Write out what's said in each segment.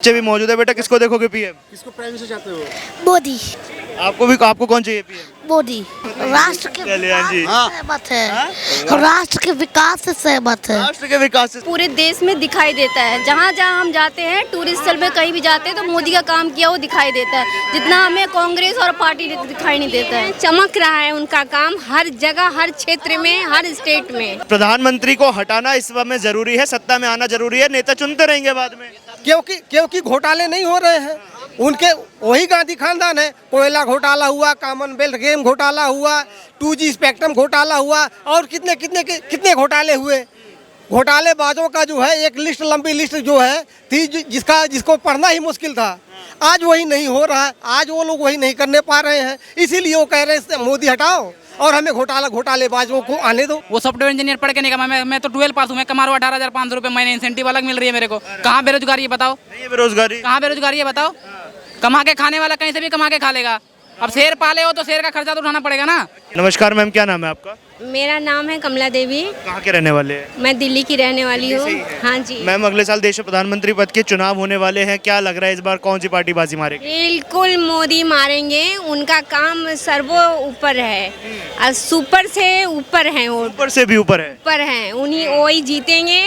बच्चे भी मौजूद है। बेटा किसको देखोगे पीएम? किसको प्राइम मिनिस्टर चाहते हो? मोदी। आपको कौन चाहिए पीएम? मोदी। राष्ट्र के चलिए, विकास हाँ जी। से सहमत है। राष्ट्र के विकास से सहमत है। राष्ट्र के विकास से पूरे देश में दिखाई देता है। जहाँ जहाँ हम जाते हैं, टूरिस्ट स्थल में कहीं भी जाते हैं तो मोदी का काम किया वो दिखाई देता है, जितना हमें कांग्रेस और पार्टी दिखाई नहीं देता है। चमक रहा है उनका काम हर जगह, हर क्षेत्र में, हर स्टेट में। प्रधानमंत्री को हटाना इस समय जरूरी है, सत्ता में आना जरूरी है, नेता चुनते रहेंगे बाद में। क्योंकि घोटाले नहीं हो रहे हैं उनके। वही गांधी खानदान है। कोयला घोटाला हुआ, कॉमनवेल्थ गेम घोटाला हुआ, 2G स्पेक्ट्रम घोटाला हुआ और कितने घोटाले हुए। घोटालेबाजों का जो है एक लिस्ट, लंबी लिस्ट जो है थी, जिसको पढ़ना ही मुश्किल था। आज वही नहीं हो रहा है, आज वो लोग वही नहीं करने पा रहे हैं। इसीलिए वो कह रहे हैं मोदी हटाओ और हमें घोटालेबाजों को आने दो। वो सॉफ्टवेयर इंजीनियर पढ़ के नहीं कमा, मैं तो 12 पास हूँ, मैं कमा रहा हूँ 18,500 रुपये महीने, इंसेंटिव अलग मिल रही है मेरे को। कहाँ बेरोजगारी है बताओ? नहीं है बेरोजगारी। कहाँ बेरोजगारी है बताओ? कमा के खाने वाला कहीं से भी कमा के खा लेगा। अब शेर पाले हो तो शेर का खर्चा तो उठाना पड़ेगा ना। नमस्कार मैम, क्या नाम है आपका? मेरा नाम है कमला देवी। कहाँ के रहने वाले हैं? मैं दिल्ली की रहने वाली हूँ। हाँ जी। मैम अगले साल देश में प्रधानमंत्री पद के चुनाव होने वाले हैं, क्या लग रहा है इस बार कौन सी पार्टी बाजी मारेगी? बिल्कुल मोदी मारेंगे। उनका काम सर्वो ऊपर है और सुपर से ऊपर है। वो ऊपर से भी ऊपर है। ऊपर हैं, उन्हीं वही जीतेंगे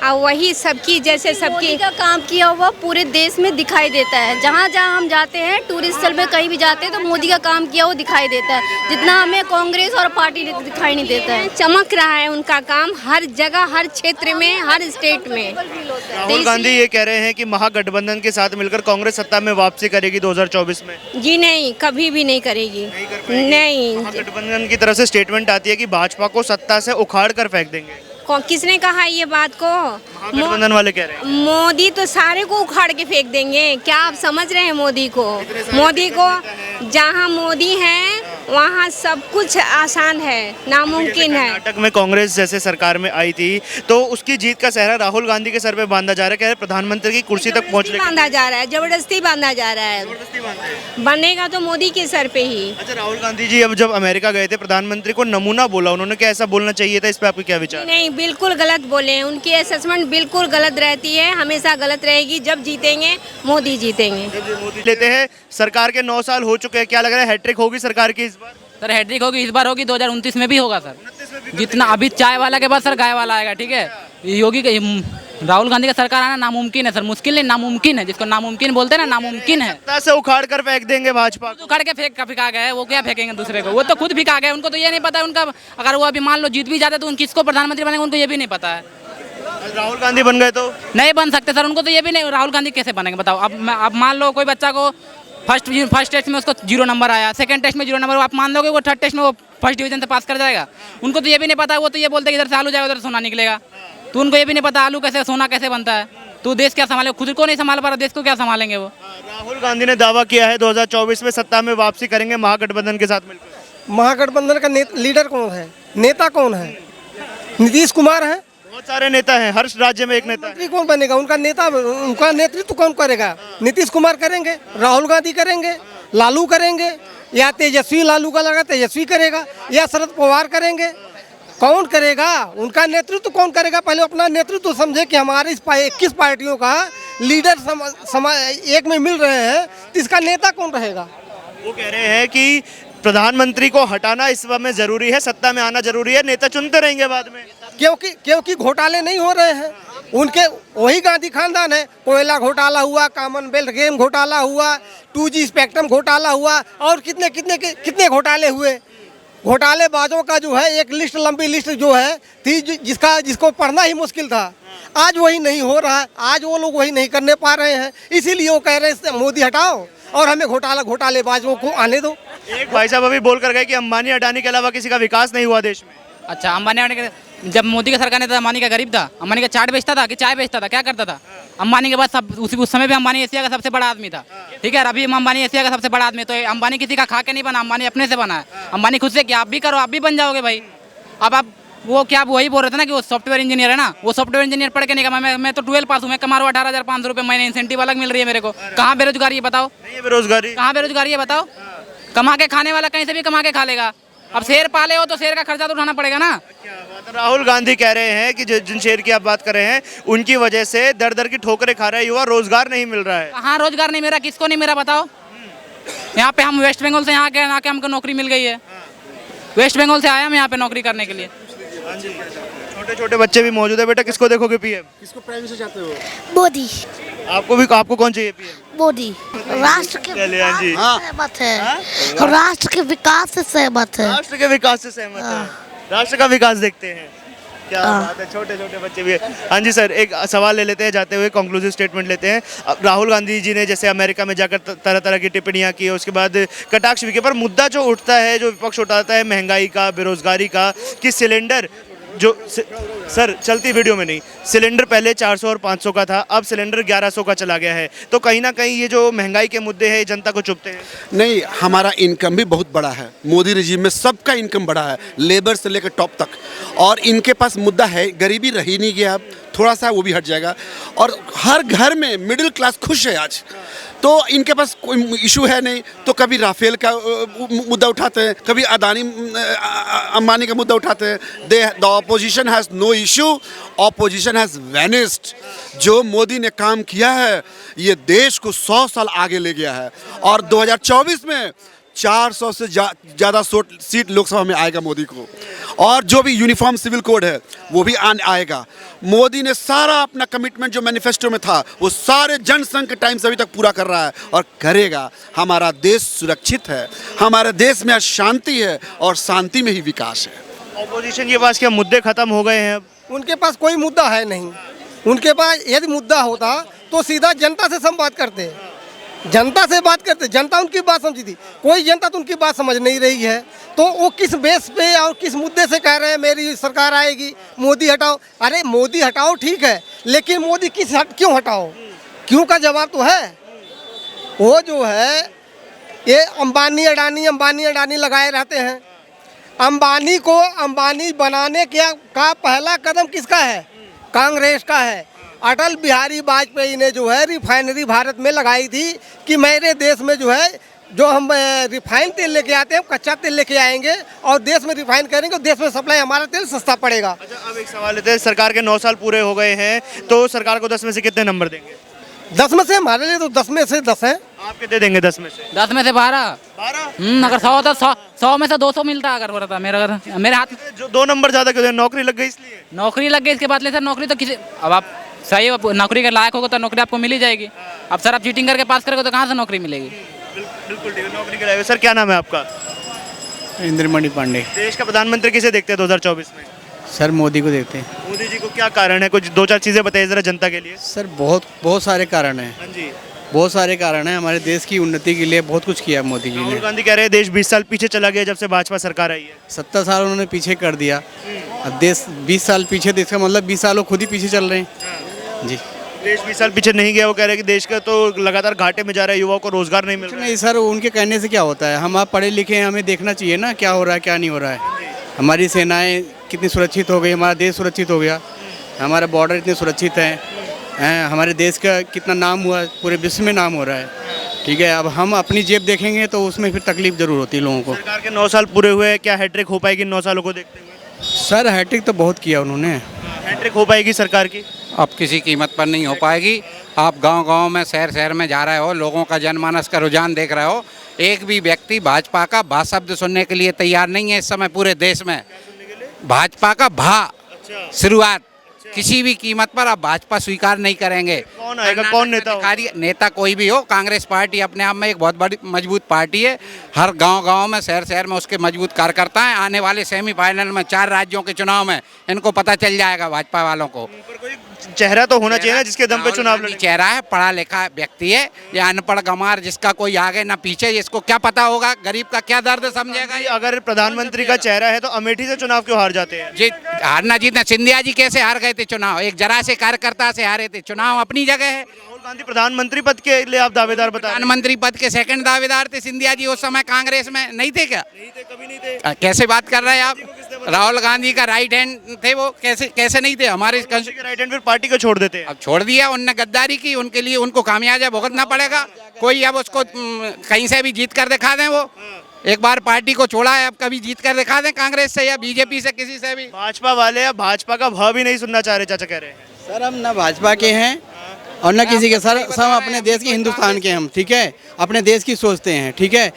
और वही सबकी जैसे सबकी का काम किया हुआ पूरे देश में दिखाई देता है। जहाँ जहाँ हम जाते हैं, टूरिस्ट स्थल में कहीं भी जाते हैं तो मोदी का काम किया वो दिखाई देता है, जितना हमें कांग्रेस और पार्टी दिखाई नहीं देता है। चमक रहा है उनका काम हर जगह, हर क्षेत्र में, हर स्टेट में। राहुल गांधी ये कह रहे हैं कि महागठबंधन के साथ मिलकर कांग्रेस सत्ता में वापसी करेगी 2024 में। जी नहीं, कभी भी नहीं करेगी। नहीं, महागठबंधन की तरफ से स्टेटमेंट आती है कि भाजपा को सत्ता से उखाड़ कर फेंक देंगे। किसने कहा ये बात को? महागठबंधन वाले कह रहे हैं। मोदी तो सारे को उखाड़ के फेंक देंगे। क्या आप समझ रहे हैं मोदी को? मोदी को जहाँ मोदी है वहाँ सब कुछ आसान है, नामुमकिन है। कर्नाटक में कांग्रेस जैसे सरकार में आई थी तो उसकी जीत का सहरा राहुल गांधी के सर पे बांधा जा रहा है। कह रहे प्रधानमंत्री की कुर्सी तक पहुंचने बांधा जा रहा है, जबरदस्ती बांधा जा रहा है। बनेगा तो मोदी के सर पे ही। अच्छा, राहुल गांधी जी अब जब अमेरिका गए थे, प्रधानमंत्री को नमूना बोला उन्होंने, क्या ऐसा बोलना चाहिए था? इस पे आपके क्या विचार? नहीं, बिल्कुल गलत बोले हैं। उनकी असेसमेंट बिल्कुल गलत रहती है, हमेशा गलत रहेगी। जब जीतेंगे मोदी जीतेंगे। लेते हैं, सरकार के 9 साल हो चुके हैं, क्या लग रहा है हैट्रिक होगी सरकार की इस बार? सर हैट्रिक होगी, इस बार होगी, 2029 में भी होगा सर। जितना अभी चाय वाला के बाद सर गाय वाला आएगा, ठीक है। योगी राहुल गांधी का सरकार आना नामुमकिन है सर, मुश्किल नहीं, नामुमकिन है। जिसको नामुमकिन बोलते हैं ना, नामुमकिन है। सत्ता से उखाड़ कर फेंक देंगे भाजपा को। उखाड़ के फेंका गए, वो क्या फेंकेंगे दूसरे को? वो तो खुद फेंका गए, उनको तो ये नहीं पता उनका। अगर वो अभी मान लो जीत भी जाते तो किसको प्रधानमंत्री बनेंगे उनको ये भी नहीं पता है। राहुल गांधी बन गए तो नहीं बन सकते सर, उनको तो ये भी नहीं। राहुल गांधी कैसे बनेंगे बताओ? अब मान लो कोई बच्चा को फर्स्ट टेस्ट में उसको 0 नंबर आया, सेकंड टेस्ट में 0 नंबर, आप मान लोगे वो थर्ड टेस्ट में वो फर्स्ट डिवीजन से पास कर जाएगा? उनको तो ये भी नहीं पता। वो तो ये बोलते हैं इधर से आलू जाएगा, उधर से सोना निकलेगा। तो उनको ये भी नहीं पता आलू कैसे, सोना कैसे बनता है। तो देश क्या संभाले? खुद को नहीं संभाल पा रहा, देश को क्या संभालेंगे वो? राहुल गांधी ने दावा किया है 2024 में सत्ता में वापसी करेंगे महागठबंधन के साथ मिलकर। महागठबंधन का लीडर कौन है? नेता कौन है? नीतीश कुमार है। बहुत सारे नेता हैं, हर राज्य में एक नेता है। मंत्री कौन बनेगा? उनका नेतृत्व कौन करेगा? नीतीश कुमार करेंगे, राहुल गांधी करेंगे, लालू करेंगे, या तेजस्वी, लालू का लगा तेजस्वी करेगा, या शरद पवार करेंगे। कौन करेगा? उनका नेतृत्व कौन करेगा? पहले अपना नेतृत्व समझे कि हमारे इस 21 पार्टियों का लीडर एक में मिल रहे हैं, तो इसका नेता कौन रहेगा? वो कह रहे हैं कि प्रधानमंत्री को हटाना इस समय जरूरी है, सत्ता में आना जरूरी है, नेता चुनते रहेंगे बाद में। क्योंकि घोटाले नहीं हो रहे हैं उनके। वही गांधी खानदान है। कोयला घोटाला हुआ, कॉमनवेल्थ गेम घोटाला हुआ, 2G स्पेक्ट्रम घोटाला हुआ और कितने घोटाले हुए। घोटालेबाजों का जो है एक लिस्ट, लंबी लिस्ट जो है थी, जिसको पढ़ना ही मुश्किल था। आज वही नहीं हो रहा है, आज वो लोग वही नहीं करने पा रहे हैं। इसीलिए वो कह रहे हैं मोदी हटाओ और हमें घोटालेबाजों को आने दो। एक भाई साहब अभी बोल कर गए कि अंबानी अडानी के अलावा किसी का विकास नहीं हुआ देश में। अच्छा, अंबानी जब मोदी का सरकार ने था, अंबानी का गरीब था? अंबानी का चाट बेचता था कि चाय बेचता था? क्या करता था? अंबानी के बाद सब उस समय भी अंबानी एशिया का सबसे बड़ा आदमी था, ठीक है। अभी अंबानी एशिया का सबसे बड़ा आदमी। तो अंबानी किसी का खा के नहीं बना, अंबानी अपने से बना है। अंबानी खुद से क्या आप भी करो, आप भी बन जाओगे भाई। अब आप वो क्या वही बोल रहे थे ना कि वो सॉफ्टवेयर इंजीनियर है ना, वो सॉफ्टवेयर इंजीनियर पढ़ के नहीं कमा, मैं तो 12 पास हूँ, मैं कमा रहा हूँ 18,500 रुपये महीने, इंसेंटिव अलग मिल रही है मेरे को। कहाँ बेरोजगारी है बताओ? नहीं है बेरोजगारी। कहाँ बेरोजगारी है बताओ? कमा के खाने वाला कहीं से भी कमा के खा लेगा। अब शेर पाले हो तो शेर का खर्चा तो उठाना पड़ेगा ना। तो राहुल गांधी कह रहे हैं कि जिन शहर की आप बात कर रहे हैं उनकी वजह से दर दर की ठोकरें खा रहा है युवा, रोजगार नहीं मिल रहा है। कहाँ रोजगार नहीं मेरा, किसको नहीं मेरा बताओ। यहाँ पे हम वेस्ट बंगाल से यहाँ के आके हमको नौकरी मिल गई है। वेस्ट बंगाल से आया हम यहाँ पे नौकरी करने के लिए। छोटे छोटे बच्चे भी मौजूद है। बेटा किसको देखोगे पीएम? किसको प्राइम मिनिस्टर चाहते हो? मोदी। आपको कौन चाहिए पीएम? मोदी। राष्ट्र के चलिए, हाँ जी। विकास से सहमत है। राष्ट्र के विकास से सहमत है। राष्ट्र के विकास से सहमत है। राष्ट्र का विकास देखते हैं। क्या बात है, छोटे छोटे बच्चे भी है। हाँ जी सर, एक सवाल ले लेते हैं जाते हुए, कंक्लूसिव स्टेटमेंट लेते हैं। अब राहुल गांधी जी ने जैसे अमेरिका में जाकर तरह तरह की टिप्पणियां की, उसके बाद कटाक्ष भी किए, पर मुद्दा जो उठता है, जो विपक्ष उठाता है महंगाई का, बेरोजगारी का, कि सिलेंडर जो सर चलती वीडियो में नहीं, सिलेंडर पहले 400 और 500 का था, अब सिलेंडर 1100 का चला गया है। तो कहीं ना कहीं ये जो महंगाई के मुद्दे हैं जनता को चुभते हैं। नहीं, हमारा इनकम भी बहुत बड़ा है। मोदी रिजीम में सबका इनकम बड़ा है, लेबर से लेकर टॉप तक। और इनके पास मुद्दा है, गरीबी रही नहीं गया, अब थोड़ा सा वो भी हट जाएगा। और हर घर में मिडिल क्लास खुश है आज, तो इनके पास कोई इशू है नहीं। तो कभी राफेल का मुद्दा उठाते हैं, कभी अदानी अंबानी का मुद्दा उठाते हैं। The opposition has no issue, opposition has vanished. जो मोदी ने काम किया है ये देश को 100 साल आगे ले गया है। और 2024 में 400 से ज़्यादा सीट लोकसभा में आएगा मोदी को। और जो भी यूनिफॉर्म सिविल कोड है वो भी आएगा। मोदी ने सारा अपना कमिटमेंट जो मैनिफेस्टो में था वो सारे जनसंघ के टाइम से अभी तक पूरा कर रहा है और करेगा। हमारा देश सुरक्षित है, हमारे देश में आज शांति है और शांति में ही विकास है। ऑपोजिशन के पास क्या मुद्दे खत्म हो गए हैं अब? उनके पास कोई मुद्दा है नहीं। उनके पास यदि मुद्दा होता तो सीधा जनता से संवाद करते, जनता से बात करते, जनता उनकी बात समझी थी। कोई जनता तो उनकी बात समझ नहीं रही है। तो वो किस बेस पे और किस मुद्दे से कह रहे हैं मेरी सरकार आएगी, मोदी हटाओ। अरे मोदी हटाओ ठीक है, लेकिन मोदी क्यों हटाओ? क्यों का जवाब तो है। वो जो है ये अंबानी अडानी लगाए रहते हैं। अंबानी को अंबानी बनाने का पहला कदम किसका है? कांग्रेस का है। अटल बिहारी वाजपेयी ने जो है रिफाइनरी भारत में लगाई थी कि मेरे देश में जो है जो हम रिफाइंड तेल लेके आते हैं, कच्चा तेल लेके आएंगे और देश में रिफाइन करेंगे, देश में सप्लाई हमारा तेल सस्ता पड़ेगा। अच्छा, अब एक सवाल लेते हैं। सरकार के 9 साल पूरे हो गए हैं, तो सरकार को 10 में से कितने नंबर देंगे? 10 में से हमारे लिए तो 10 में से 10 है। आप कितने देंगे 10 में से? 10 में से 12। अगर 100 तो 100 में से 200 मिलता अगर बोला था मेरे हाथ में। जो 2 नंबर ज्यादा क्यों? नौकरी लग गई इसलिए? नौकरी लग गई इसके बाद ले सर, नौकरी तो किसी, अब आप सही नौकरी के लायक होगा तो नौकरी आपको मिल ही जाएगी। अब सर आप चीटिंग करके पास करोगे तो कहाँ से नौकरी मिलेगी? बिल्कुल ठीक है, नौकरी के लायक। सर क्या नाम है आपका? इंद्रमणि पांडे। देश का प्रधानमंत्री किसे देखते हैं 2024 में? सर मोदी को देखते हैं। मोदी जी को क्या कारण है? कुछ 2-4 चीजें बताइए जरा जनता के लिए। सर बहुत सारे कारण हैं। हाँ जी, बहुत सारे कारण हैं। हमारे देश की उन्नति के लिए बहुत कुछ किया मोदी जी राहुल ने। गांधी कह रहे हैं देश 20 साल पीछे चला गया जब से भाजपा सरकार आई है। 70 साल उन्होंने पीछे कर दिया। अब देश 20 साल पीछे, देश का मतलब 20 साल वो खुद ही पीछे चल रहे हैं जी। देश 20 साल पीछे नहीं गया। वो कह रहे हैं कि देश का तो लगातार घाटे में जा रहा है, युवाओं को रोजगार नहीं मिल रहा है। नहीं सर, उनके कहने से क्या होता है? हम आप पढ़े लिखे हैं, हमें देखना चाहिए ना क्या हो रहा है क्या नहीं हो रहा है। हमारी सेनाएं कितनी सुरक्षित हो गई, हमारा देश सुरक्षित हो गया, हमारा बॉर्डर इतने सुरक्षित हैं, हमारे देश का कितना नाम हुआ, पूरे विश्व में नाम हो रहा है। ठीक है, अब हम अपनी जेब देखेंगे तो उसमें फिर तकलीफ जरूर होती है लोगों को। सरकार के 9 साल पूरे हुए, क्या हैट्रिक हो पाएगी 9 सालों को देखते हुए? सर हैट्रिक तो बहुत किया उन्होंने। हैट्रिक हो पाएगी सरकार की? अब किसी कीमत पर नहीं हो पाएगी। आप गांव-गांव में, शहर में जा रहे हो, लोगों का जनमानस का रुझान देख रहे हो, एक भी व्यक्ति भाजपा का भा शब्द सुनने के लिए तैयार नहीं है इस समय पूरे देश में। भाजपा का भा शुरुआत किसी भी कीमत पर आप भाजपा स्वीकार नहीं करेंगे। कौन आएगा? कौन नेता होगा? नेता कोई भी हो, कांग्रेस पार्टी अपने आप में एक बहुत बड़ी मजबूत पार्टी है। हर गांव में, शहर में उसके मजबूत कार्यकर्ता हैं। आने वाले सेमीफाइनल में 4 राज्यों के चुनाव में इनको पता चल जाएगा भाजपा वालों को। पर कोई चेहरा तो होना चाहिए ना जिसके दम पे चुनाव लड़े। चेहरा है, पढ़ा लिखा व्यक्ति है, या अनपढ़ गंवार जिसका कोई आगे ना पीछे, इसको क्या पता होगा गरीब का क्या दर्द समझेगा? अगर प्रधानमंत्री का चेहरा है तो अमेठी से चुनाव क्यों हार जाते हैं? जी हारना जीतना, सिंधिया जी कैसे हार गए थे चुनाव? एक जरा से कार्यकर्ता से हारे थे। चुनाव अपनी जगह है। राहुल गांधी प्रधानमंत्री पद के लिए आप दावेदार बता रहे हैं। प्रधानमंत्री पद के सेकंड दावेदार थे सिंधिया जी। उस समय कांग्रेस में नहीं थे क्या? नहीं थे, कभी नहीं थे। कैसे बात कर रहे हैं आप? राहुल गांधी का राइट हैंड थे वो, कैसे नहीं थे? हमारे राइट हैंड फिर पार्टी को छोड़ देते हैं। अब छोड़ दिया उनने, गद्दारी की, उनके लिए उनको खामियाजा भुगतना पड़ेगा। कोई अब उसको कहीं से भी जीत कर दिखा दें वो एक बार पार्टी को छोड़ा है, अब कभी जीत कर दिखा दें कांग्रेस से या बीजेपी से, किसी से भी। भाजपा वाले अब भाजपा का भाव भी नहीं सुनना चाह रहे, चाचा कह रहे हैं। सर हम ना भाजपा के हैं और न किसी के, सर सब अपने देश के हिंदुस्तान के हम, ठीक है, अपने देश की सोचते हैं, ठीक है।